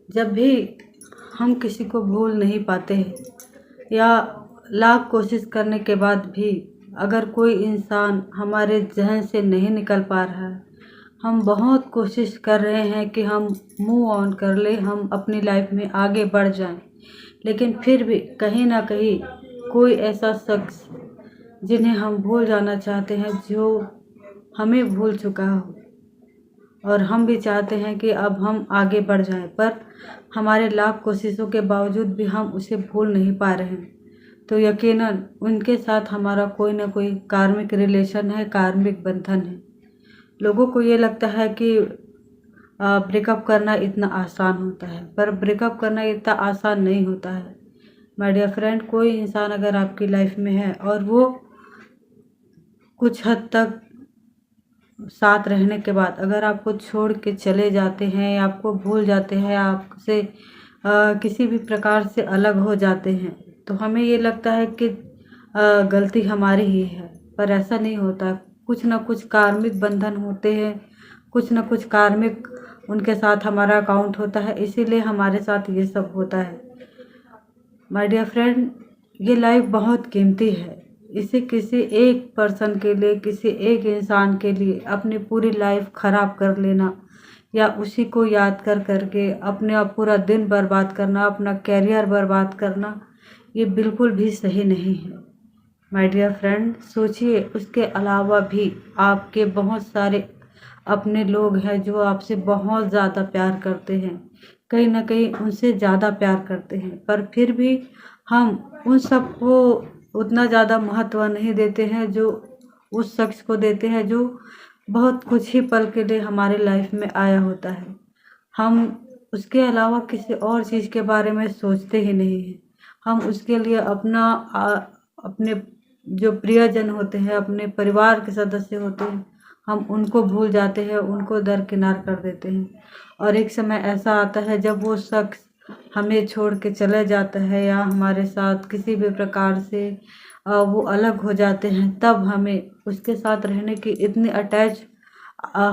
जब भी हम किसी को भूल नहीं पाते हैं या लाख कोशिश करने के बाद भी अगर कोई इंसान हमारे जहन से नहीं निकल पा रहा है, हम बहुत कोशिश कर रहे हैं कि हम मूव ऑन कर ले, हम अपनी लाइफ में आगे बढ़ जाएं, लेकिन फिर भी कहीं ना कहीं कोई ऐसा शख्स जिन्हें हम भूल जाना चाहते हैं, जो हमें भूल चुका हो, और हम भी चाहते हैं कि अब हम आगे बढ़ जाएं, पर हमारे लाख कोशिशों के बावजूद भी हम उसे भूल नहीं पा रहे हैं। तो यकीनन उनके साथ हमारा कोई ना कोई कार्मिक रिलेशन है, कार्मिक बंधन है। लोगों को ये लगता है कि ब्रेकअप करना इतना आसान होता है, पर ब्रेकअप करना इतना आसान नहीं होता है। माय डियर फ्रेंड, कोई इंसान अगर आपकी लाइफ में है और वो कुछ हद तक साथ रहने के बाद अगर आपको छोड़ के चले जाते हैं, आपको भूल जाते हैं, आपसे किसी भी प्रकार से अलग हो जाते हैं, तो हमें ये लगता है कि गलती हमारी ही है, पर ऐसा नहीं होता। कुछ ना कुछ कार्मिक बंधन होते हैं, कुछ ना कुछ कार्मिक उनके साथ हमारा अकाउंट होता है, इसीलिए हमारे साथ ये सब होता है। माय डियर फ्रेंड, ये लाइफ बहुत कीमती है। इसे किसी एक पर्सन के लिए, किसी एक इंसान के लिए अपनी पूरी लाइफ ख़राब कर लेना या उसी को याद कर करके अपने पूरा दिन बर्बाद करना, अपना कैरियर बर्बाद करना, ये बिल्कुल भी सही नहीं है। माय डियर फ्रेंड, सोचिए, उसके अलावा भी आपके बहुत सारे अपने लोग हैं जो आपसे बहुत ज़्यादा प्यार करते हैं, कहीं ना कहीं उनसे ज़्यादा प्यार करते हैं, पर फिर भी हम उन सबको उतना ज़्यादा महत्व नहीं देते हैं जो उस शख्स को देते हैं जो बहुत कुछ ही पल के लिए हमारे लाइफ में आया होता है। हम उसके अलावा किसी और चीज़ के बारे में सोचते ही नहीं हैं। हम उसके लिए अपने जो प्रियजन होते हैं, अपने परिवार के सदस्य होते हैं, हम उनको भूल जाते हैं, उनको दरकिनार कर देते हैं। और एक समय ऐसा आता है जब वो शख्स हमें छोड़ के चले जाता है या हमारे साथ किसी भी प्रकार से वो अलग हो जाते हैं, तब हमें उसके साथ रहने की इतनी अटैच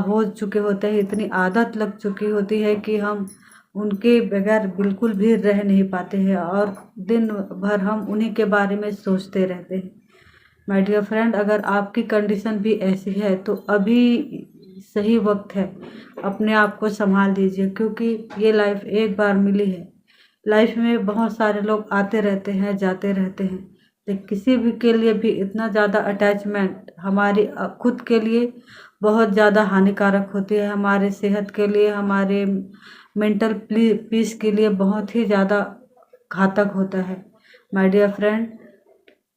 हो चुके होते हैं, इतनी आदत लग चुकी होती है कि हम उनके बगैर बिल्कुल भी रह नहीं पाते हैं और दिन भर हम उन्हीं के बारे में सोचते रहते हैं। माय डियर फ्रेंड, अगर आपकी कंडीशन भी ऐसी है तो अभी सही वक्त है, अपने आप को संभाल दीजिए, क्योंकि ये लाइफ एक बार मिली है। लाइफ में बहुत सारे लोग आते रहते हैं, जाते रहते हैं, लेकिन किसी भी के लिए भी इतना ज़्यादा अटैचमेंट हमारी खुद के लिए बहुत ज़्यादा हानिकारक होती है, हमारे सेहत के लिए, हमारे मेंटल पीस के लिए बहुत ही ज़्यादा घातक होता है। माय डियर फ्रेंड,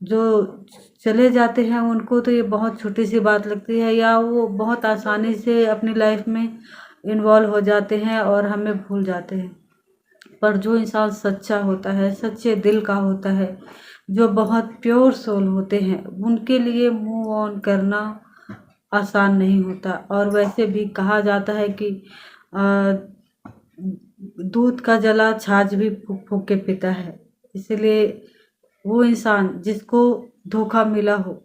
जो चले जाते हैं उनको तो ये बहुत छोटी सी बात लगती है, या वो बहुत आसानी से अपनी लाइफ में इन्वॉल्व हो जाते हैं और हमें भूल जाते हैं। पर जो इंसान सच्चा होता है, सच्चे दिल का होता है, जो बहुत प्योर सोल होते हैं, उनके लिए मूव ऑन करना आसान नहीं होता। और वैसे भी कहा जाता है कि दूध का जला छाछ भी फूंक फूंक के पीता है। इसलिए वो इंसान जिसको धोखा मिला हो,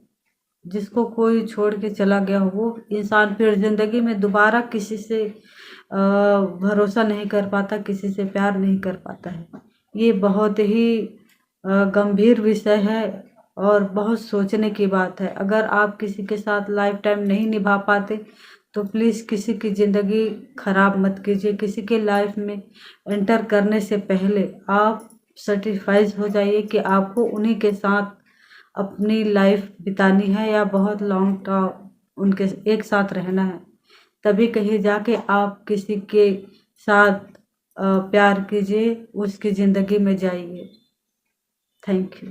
जिसको कोई छोड़ के चला गया हो, वो इंसान फिर ज़िंदगी में दोबारा किसी से भरोसा नहीं कर पाता, किसी से प्यार नहीं कर पाता है। ये बहुत ही गंभीर विषय है और बहुत सोचने की बात है। अगर आप किसी के साथ लाइफ टाइम नहीं निभा पाते तो प्लीज़ किसी की ज़िंदगी ख़राब मत कीजिए। किसी के लाइफ में एंटर करने से पहले आप सर्टिफाइज हो जाइए कि आपको उन्हीं के साथ अपनी लाइफ बितानी है या बहुत लॉन्ग टर्म उनके एक साथ रहना है। तभी कहीं जाके आप किसी के साथ प्यार कीजिए, उसकी ज़िंदगी में जाइए। Thank you.